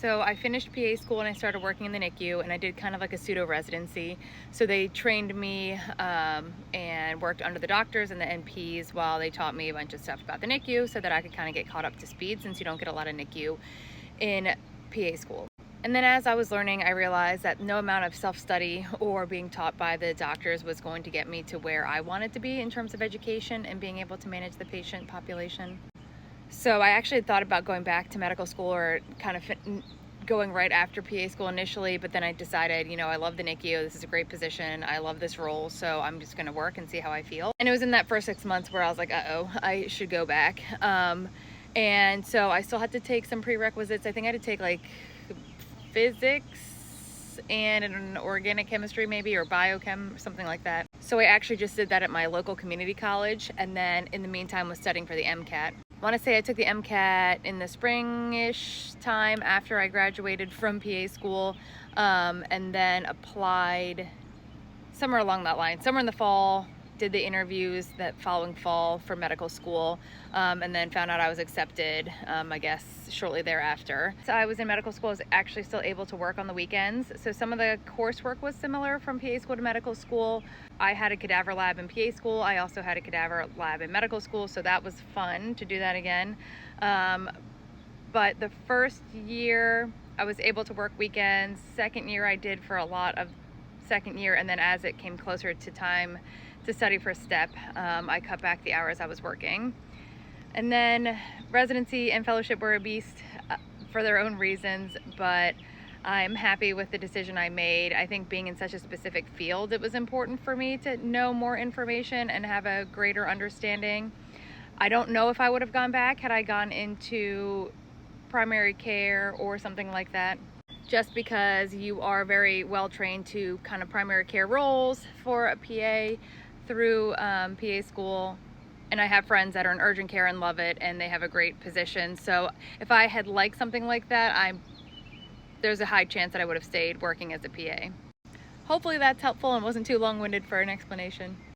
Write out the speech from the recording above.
So I finished PA school and I started working in the NICU, and I did kind of like a pseudo residency. So they trained me and worked under the doctors and the NPs while they taught me a bunch of stuff about the NICU so that I could kind of get caught up to speed, since you don't get a lot of NICU in PA school. And then as I was learning, I realized that no amount of self-study or being taught by the doctors was going to get me to where I wanted to be in terms of education and being able to manage the patient population. So I actually thought about going back to medical school, or kind of going right after PA school initially, but then I decided, I love the NICU, this is a great position, I love this role, so I'm just gonna work and see how I feel. And it was in that first 6 months where I was like, uh-oh, I should go back. And so I still had to take some prerequisites. I think I had to take like physics and an organic chemistry maybe, or biochem, something like that. So I actually just did that at my local community college, and then in the meantime was studying for the MCAT. I want to say I took the MCAT in the spring-ish time after I graduated from PA school, and then applied somewhere along that line, somewhere in the fall, did the interviews that following fall for medical school, and then found out I was accepted, I guess, shortly thereafter. So I was in medical school. I was actually still able to work on the weekends. So some of the coursework was similar from PA school to medical school. I had a cadaver lab in PA school. I also had a cadaver lab in medical school, so that was fun to do that again. But the first year I was able to work weekends. Second year I did for a lot of second year, and then as it came closer to time to study for STEP, I cut back the hours I was working. And then residency and fellowship were a beast for their own reasons, but I'm happy with the decision I made. I think being in such a specific field, it was important for me to know more information and have a greater understanding. I don't know if I would have gone back had I gone into primary care or something like that, just because you are very well trained to kind of primary care roles for a PA through PA school. And I have friends that are in urgent care and love it, and they have a great position. So if I had liked something like that, there's a high chance that I would have stayed working as a PA. Hopefully that's helpful and wasn't too long-winded for an explanation.